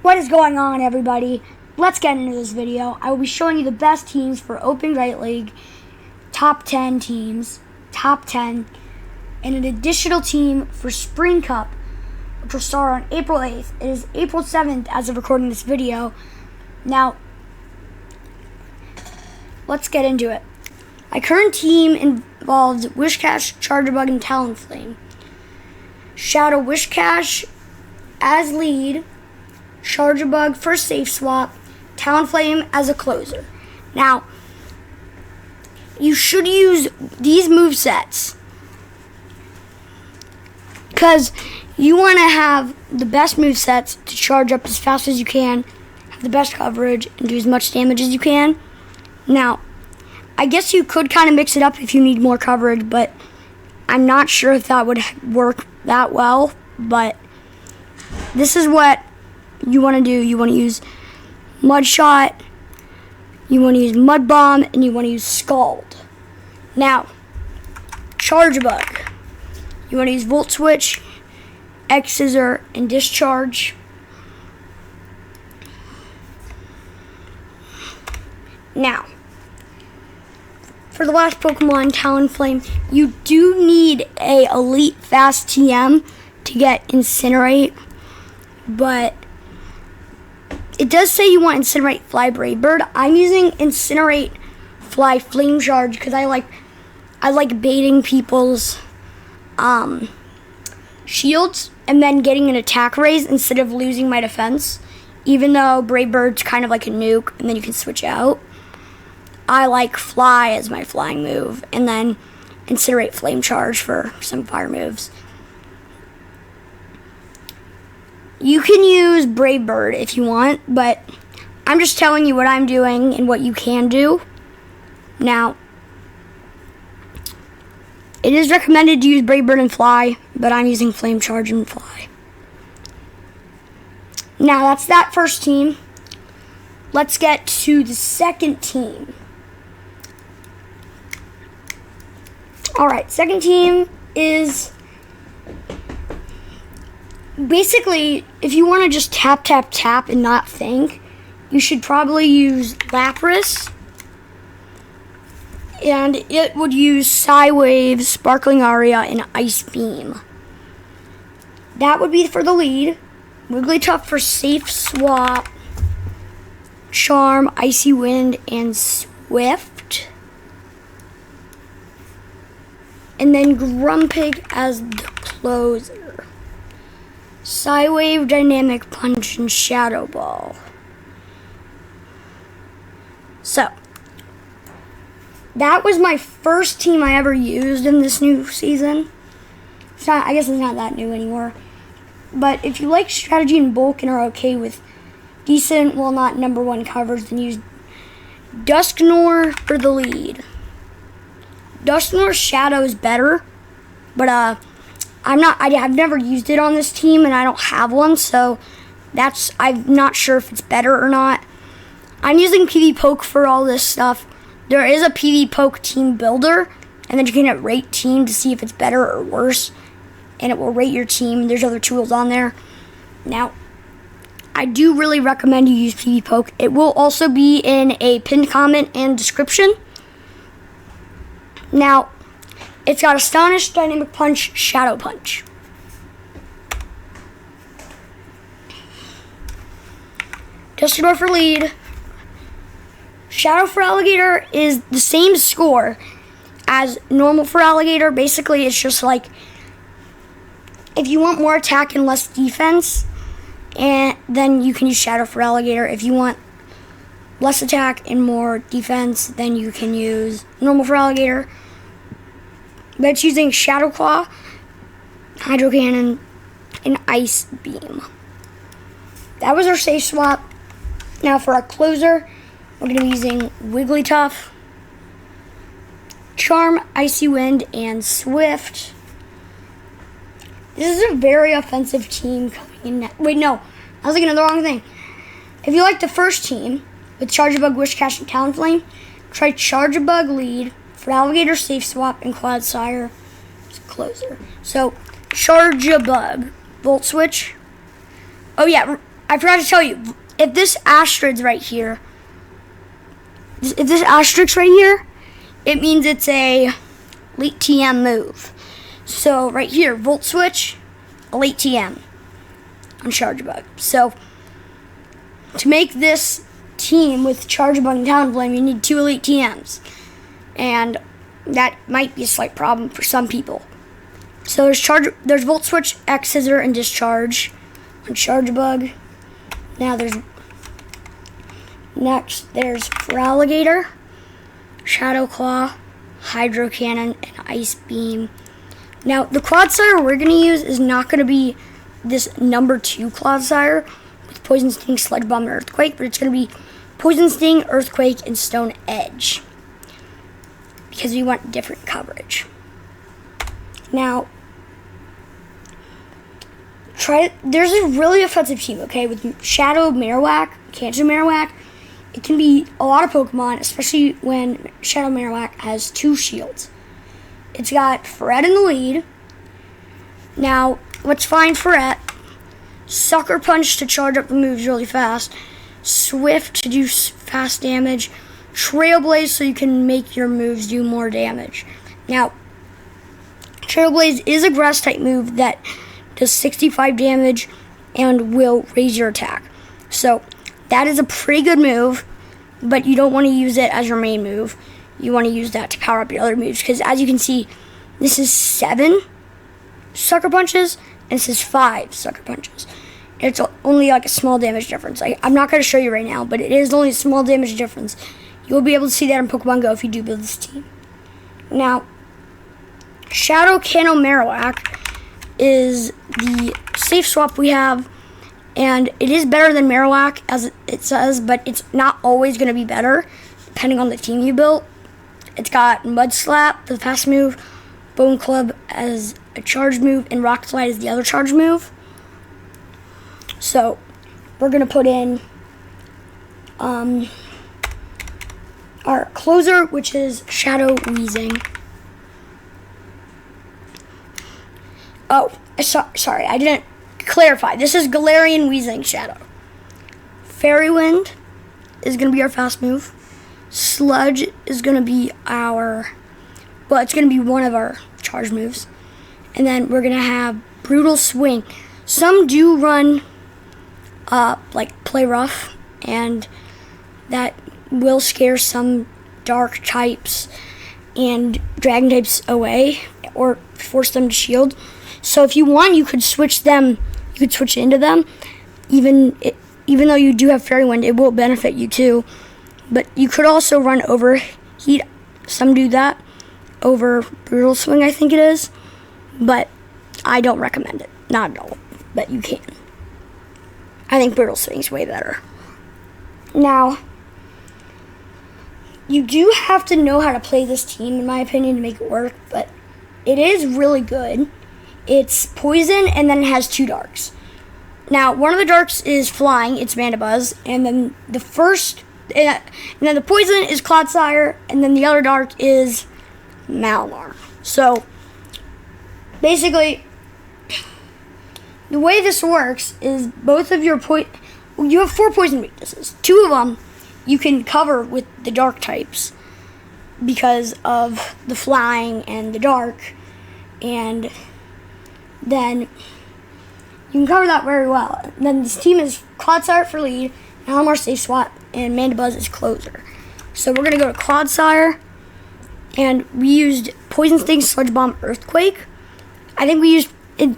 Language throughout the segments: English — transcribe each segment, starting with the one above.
What is going on, everybody? Let's get into this video. I will be showing you the best teams for Open Great League, top 10 teams, top 10, and an additional team for Spring Cup, which will start on April 8th. It is April 7th as of recording this video. Now, let's get into it. My current team involves Whiscash, Charjabug, and Talonflame. Shadow Whiscash as lead, Charjabug for safe swap, Talonflame as a closer. Now, you should use these movesets because you want to have the best movesets to charge up as fast as you can, have the best coverage, and do as much damage as you can. Now, I guess you could kind of mix it up if you need more coverage, but I'm not sure if that would work that well. But this is what you want to do. You want to use Mud Shot, you want to use Mud Bomb, and you want to use Scald. Now, Charjabug, you want to use Volt Switch, X Scissor, and Discharge. Now, for the last Pokemon, Talonflame, you do need a Elite Fast TM to get Incinerate, but it does say you want Incinerate Fly Brave Bird. I'm using Incinerate Fly Flame Charge because I like baiting people's shields and then getting an attack raise instead of losing my defense. Even though Brave Bird's kind of like a nuke and then you can switch out, I like Fly as my flying move, and then Incinerate Flame Charge for some fire moves. You can use Brave Bird if you want, but I'm just telling you what I'm doing and what you can do. Now, it is recommended to use Brave Bird and Fly, but I'm using Flame Charge and Fly. Now, that's that first team. Let's get to the second team. Alright, second team is basically, if you want to just tap, tap, tap and not think, you should probably use Lapras. And it would use Psywave, Sparkling Aria, and Ice Beam. That would be for the lead. Wigglytuff for safe swap, Charm, Icy Wind, and Swift. And then Grumpig as the closer. Psywave, Dynamic Punch, and Shadow Ball. So, that was my first team I ever used in this new season. I guess it's not that new anymore. But if you like strategy and bulk and are okay with decent, well, not number one coverage, then use Dusknoir for the lead. Dusknoir's Shadow is better, but I've never used it on this team, and I don't have one, so I'm not sure if it's better or not. I'm using PvPoke for all this stuff. There is a PvPoke team builder, and then you can rate team to see if it's better or worse, and it will rate your team. There's other tools on there. Now, I do really recommend you use PvPoke. It will also be in a pinned comment and description. Now, it's got Astonish, Dynamic Punch, Shadow Punch. Dusknoir for lead. Shadow for Alligator is the same score as normal for Alligator. Basically, it's just like if you want more attack and less defense, and then you can use Shadow for Alligator. If you want less attack and more defense, then you can use normal for Alligator. But it's using Shadow Claw, Hydro Cannon, and Ice Beam. That was our safe swap. Now for our closer, we're going to be using Wigglytuff, Charm, Icy Wind, and Swift. This is a very offensive team coming in. Wait, no. I was looking at the wrong thing. If you like the first team with Charjabug, Whiscash, and Talonflame, try Charjabug lead for Alligator safe swap and Clodsire closer. So Charjabug, Volt Switch. Oh yeah, I forgot to tell you, if this asterisk right here, it means it's a late TM move. So right here, Volt Switch, a late TM on Charge Bug. So to make this team with Charge Bug and Talon Flame, you need 2 elite TMs. And that might be a slight problem for some people. So there's Volt Switch, X Scissor, and Discharge on Charge Bug. Now there's Feraligatr, Shadow Claw, Hydro Cannon, and Ice Beam. Now the Clodsire we're gonna use is not gonna be this number 2 Clodsire with Poison Sting, Sludge Bomb, and Earthquake, but it's gonna be Poison Sting, Earthquake, and Stone Edge, because we want different coverage. Now, there's a really offensive team, okay, with Shadow Marowak, Cancer Marowak. It can be a lot of Pokemon, especially when Shadow Marowak has 2 shields. It's got Ferret in the lead. Now, let's find Ferret. Sucker Punch to charge up the moves really fast. Swift to do fast damage. Trailblaze so you can make your moves do more damage. Now, Trailblaze is a grass type move that does 65 damage and will raise your attack. So that is a pretty good move, but you don't want to use it as your main move. You want to use that to power up your other moves, because as you can see, this is 7 Sucker Punches and this is 5 Sucker Punches. It's only like a small damage difference. I'm not going to show you right now, but it is only a small damage difference. You'll be able to see that in Pokemon Go if you do build this team. Now, Shadow Cannon Marowak is the safe swap we have, and it is better than Marowak as it says, but it's not always going to be better depending on the team you built. It's got Mud Slap, the fast move, Bone Club as a charge move, and Rock Slide is the other charge move. So we're going to put in our closer, which is Shadow Weezing. Oh, sorry, I didn't clarify. This is Galarian Weezing Shadow. Fairy Wind is going to be our fast move. Sludge is going to be it's going to be one of our charge moves. And then we're going to have Brutal Swing. Some do run, Play Rough, and that will scare some dark types and dragon types away or force them to shield. So if you want, you could switch into them. Even though you do have Fairy Wind, it will benefit you too. But you could also run Overheat. Some do that over Brutal Swing, I think it is. But I don't recommend it. Not at all. But you can. I think Brutal Swing is way better. Now, you do have to know how to play this team, in my opinion, to make it work. But it is really good. It's poison, and then it has 2 darks. Now, one of the darks is flying. It's Mandibuzz, and then the poison is Clodsire, and then the other dark is Malamar. So, basically, the way this works is both of your you have 4 poison weaknesses. 2 of them you can cover with the dark types because of the flying and the dark, and then you can cover that very well. And then this team is Clodsire for lead, Malamar safe swap, and Mandibuzz is closer. So we're going to go to Clodsire, and we used Poison Sting, Sludge Bomb, Earthquake. I think we used it.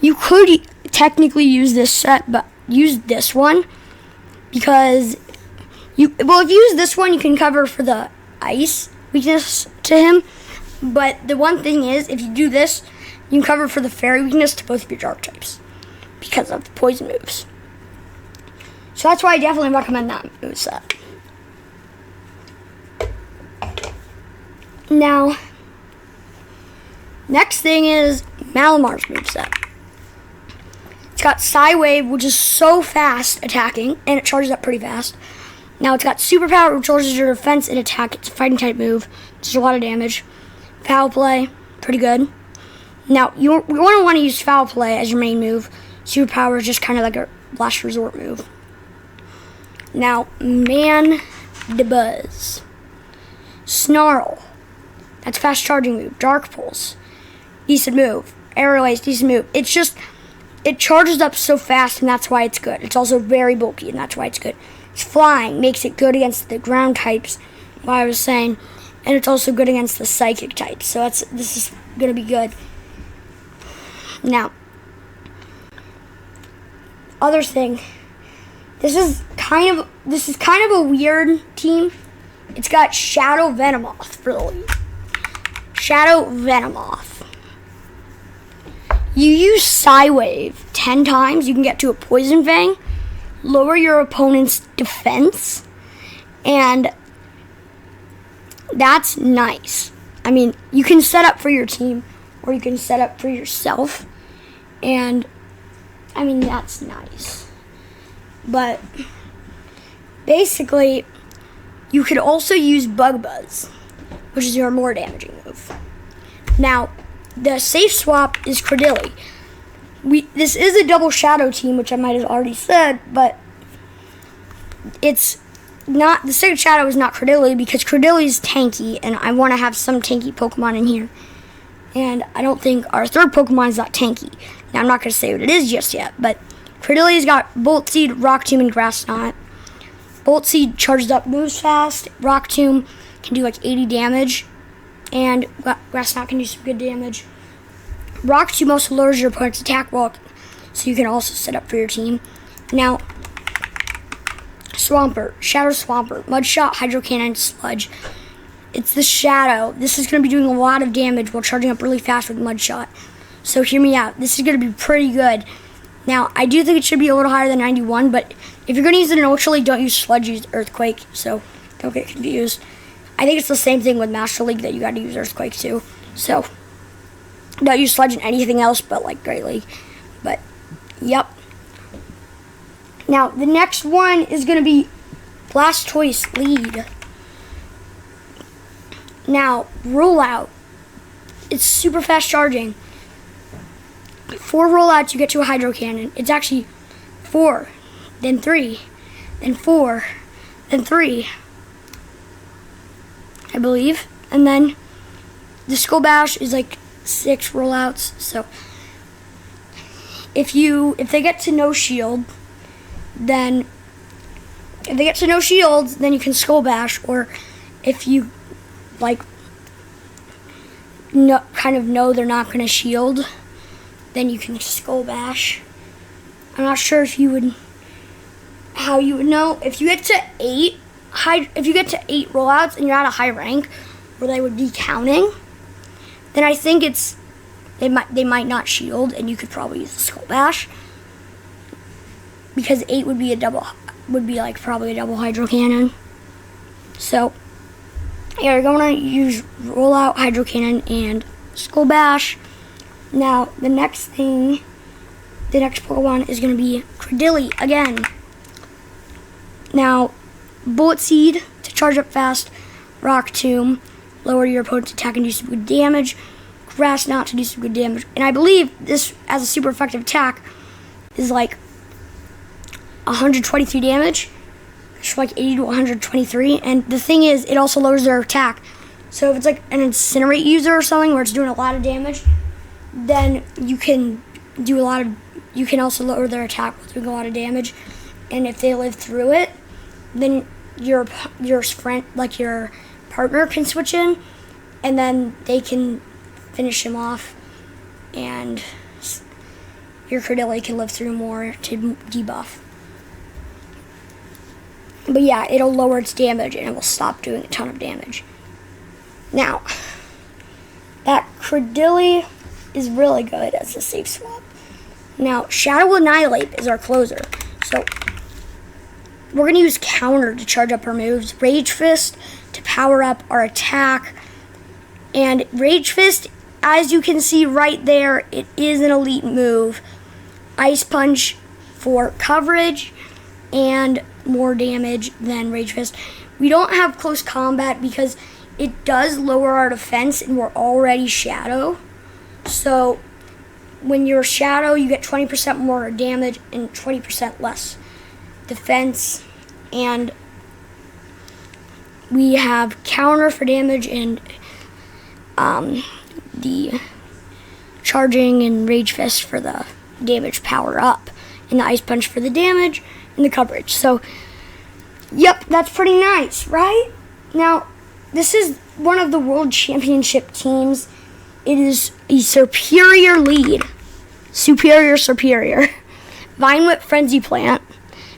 You could technically use this set, but use this one because if you use this one, you can cover for the ice weakness to him. But the one thing is, if you do this, you can cover for the fairy weakness to both of your dark types because of the poison moves. So that's why I definitely recommend that move set. Now, next thing is Malamar's moveset. It's got Psy-Wave, which is so fast attacking, and it charges up pretty fast. Now it's got Superpower, which charges your defense and attack. It's a fighting type move. Does a lot of damage. Foul Play, pretty good. Now, you want to use Foul Play as your main move. Superpower is just kind of like last resort move. Now, Mandibuzz. Snarl. That's fast charging move. Dark Pulse. Decent move. Aerial Ace, decent move. It's just, it charges up so fast, and that's why it's good. It's also very bulky, and that's why it's good. It's flying, makes it good against the ground types, what I was saying, and it's also good against the psychic types. So this is going to be good. Now, other thing, this is kind of a weird team. It's got Shadow Venomoth for the lead. Shadow Venomoth. You use Psywave 10 times, you can get to a Poison Fang, lower your opponent's defense, and that's nice. I mean, you can set up for your team, or you can set up for yourself, and I mean, that's nice. But basically, you could also use Bug Buzz, which is your more damaging move. Now, the safe swap is Credilly. This is a double shadow team, which I might have already said, but it's not, the second shadow is not Credilly because Credilly is tanky, and I want to have some tanky Pokemon in here. And I don't think our third Pokemon is that tanky. Now, I'm not going to say what it is just yet, but Credilly's got Volt Seed, Rock Tomb, and Grass Knot. Volt Seed charges up, moves fast. Rock Tomb can do like 80 damage, and Grass Knot can do some good damage. Rock Tomb also lowers your opponent's attack roll, so you can also set up for your team. Now, Swampert, Shadow Swampert, Mud Shot, Hydro Cannon, Sludge. It's the Shadow. This is going to be doing a lot of damage while charging up really fast with Mud Shot. So hear me out. This is going to be pretty good. Now, I do think it should be a little higher than 91, but if you're going to use it neutrally, don't use Sludge, use Earthquake, so don't get confused. I think it's the same thing with Master League that you got to use Earthquake too. So, don't use Sludge in anything else but like Great League. But, yep. Now, the next one is going to be Blastoise Lead. Now, Rollout. It's super fast charging. 4 rollouts, you get to a Hydro Cannon. It's actually 4, then 3, then 4, then 3, I believe. And then the Skull Bash is like 6 rollouts. So if they get to no shield, then you can Skull Bash. Or if you like kind of know they're not going to shield, then you can Skull Bash. I'm not sure how you would know. If you get to 8 rollouts and you're at a high rank where they would be counting, then I think they might not shield, and you could probably use the Skull Bash, because 8 would be probably a double Hydro Cannon. So yeah, you're going to use Rollout, Hydro Cannon, and Skull Bash. Now, the next Pokemon is going to be Credilly again. Now, Bullet Seed to charge up fast, Rock Tomb, lower your opponent's attack and do some good damage, Grass Knot to do some good damage. And I believe this, as a super effective attack, is like 123 damage. It's like 80 to 123. And the thing is, it also lowers their attack. So if it's like an Incinerate user or something where it's doing a lot of damage, then you can also lower their attack while doing a lot of damage. And if they live through it, then your friend, like your partner, can switch in, and then they can finish him off, and your Credilly can live through more to debuff. But yeah, it'll lower its damage and it will stop doing a ton of damage. Now, that Credilly is really good as a safe swap. Now, Shadow Annihilate is our closer. So, we're going to use Counter to charge up our moves. Rage Fist to power up our attack. And Rage Fist, as you can see right there, it is an elite move. Ice Punch for coverage and more damage than Rage Fist. We don't have close combat because it does lower our defense and we're already Shadow. So when you're Shadow, you get 20% more damage and 20% less defense. And we have counter for damage and the charging and Rage Fist for the damage power up, and the Ice Punch for the damage and the coverage. So, yep, that's pretty nice, right? Now, this is one of the World Championship teams. It is a superior lead. Superior. Vine Whip Frenzy Plant.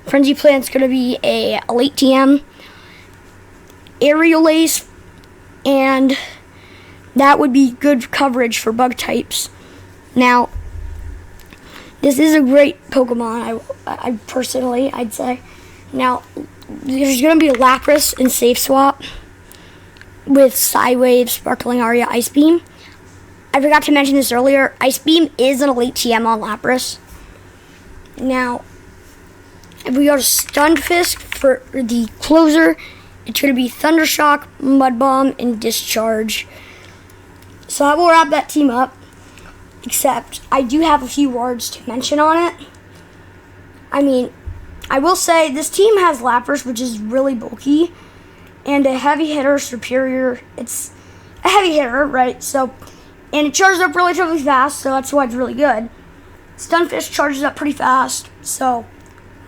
Frenzy Plant's going to be a late TM. Aerial Ace, and that would be good coverage for bug types. Now, this is a great Pokemon, I personally, I'd say. Now, there's going to be a Lapras and Safe Swap with Psywave, Sparkling Aria, Ice Beam. I forgot to mention this earlier. Ice Beam is an elite TM on Lapras. Now, if we go to Stunfisk for the closer, it's going to be Thundershock, Mud Bomb, and Discharge. So I will wrap that team up. Except, I do have a few words to mention on it. I mean, I will say this team has Lapras, which is really bulky, and a heavy hitter, Superior. It's a heavy hitter, right? So, and it charges up relatively fast, so that's why it's really good. Stunfisk charges up pretty fast, so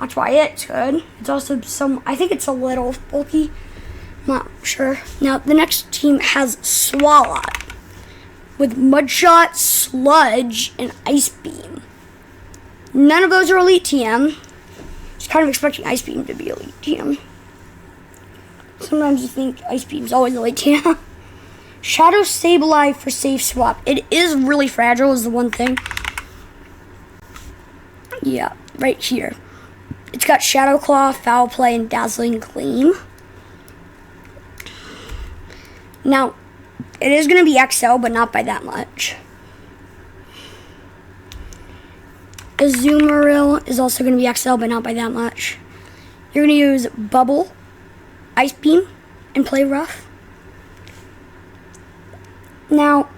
that's why it's good. It's also I think it's a little bulky. I'm not sure. Now, the next team has Swalot with Mudshot, Sludge, and Ice Beam. None of those are elite TM. I was kind of expecting Ice Beam to be elite TM. Sometimes you think Ice Beam's always elite TM. Shadow Sableye for Safe Swap. It is really fragile is the one thing. Yeah, right here. It's got Shadow Claw, Foul Play, and Dazzling Gleam. Now, it is going to be XL, but not by that much. Azumarill is also going to be XL, but not by that much. You're going to use Bubble, Ice Beam, and Play Rough. Now,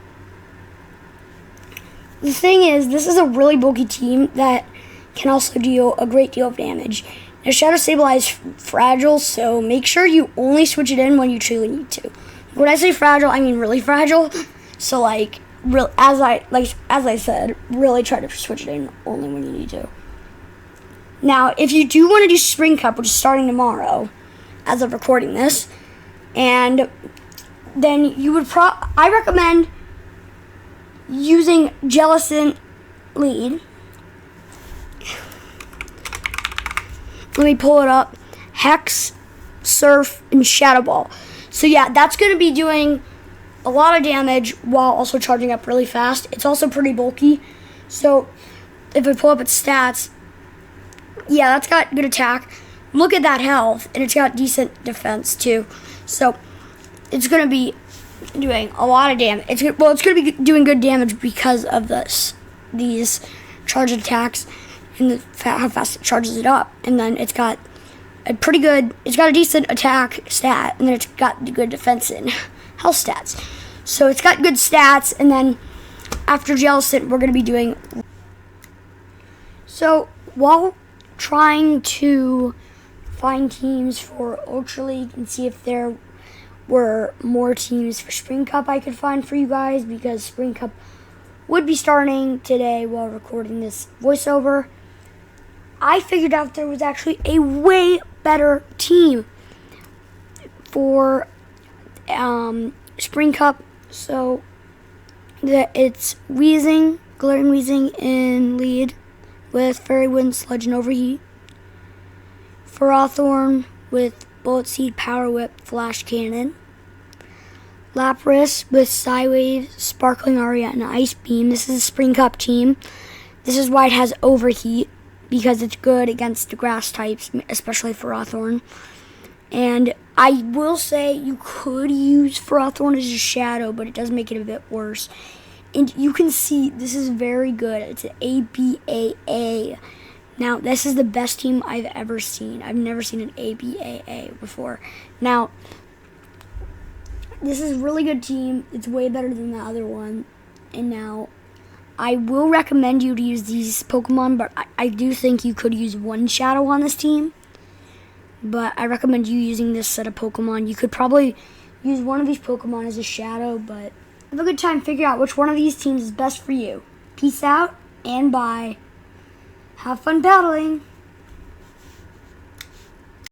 the thing is, this is a really bulky team that can also deal a great deal of damage. Now, Shadow Sableye is fragile, so make sure you only switch it in when you truly need to. When I say fragile, I mean really fragile. So, like, as I said, really try to switch it in only when you need to. Now, if you do want to do Spring Cup, which is starting tomorrow, as of recording this, and then you would I recommend using Jellicent lead. Let me pull it up. Hex, Surf, and Shadow Ball. So yeah, that's going to be doing a lot of damage while also charging up really fast. It's also pretty bulky. So if I pull up its stats, yeah, that's got good attack. Look at that health, and it's got decent defense too. So it's going to be doing a lot of damage. It's going to be doing good damage because of these charge attacks and how fast it charges it up. And then it's got it's got a decent attack stat, and then it's got the good defense and health stats. So it's got good stats, and then after Jellicent, we're going to be doing... So while trying to find teams for Ultra League and see if there were more teams for Spring Cup I could find for you guys, because Spring Cup would be starting today while recording this voiceover, I figured out there was actually a way better team for Spring Cup. So it's Weezing, Galarian Weezing in lead with Fairy Wind, Sludge, and Overheat. Ferrothorn with Bullet Seed, Power Whip, Flash Cannon. Lapras with Psywave, Sparkling Aria, and Ice Beam. This is a Spring Cup team. This is why it has Overheat, because it's good against the grass types, especially Ferrothorn. And I will say you could use Ferrothorn as a shadow, but it does make it a bit worse. And you can see this is very good. It's an ABAA. Now, this is the best team I've ever seen. I've never seen an ABAA before. Now, this is a really good team. It's way better than the other one. And now, I will recommend you to use these Pokemon, but I do think you could use one Shadow on this team. But I recommend you using this set of Pokemon. You could probably use one of these Pokemon as a Shadow, but have a good time figuring out which one of these teams is best for you. Peace out and bye. Have fun battling.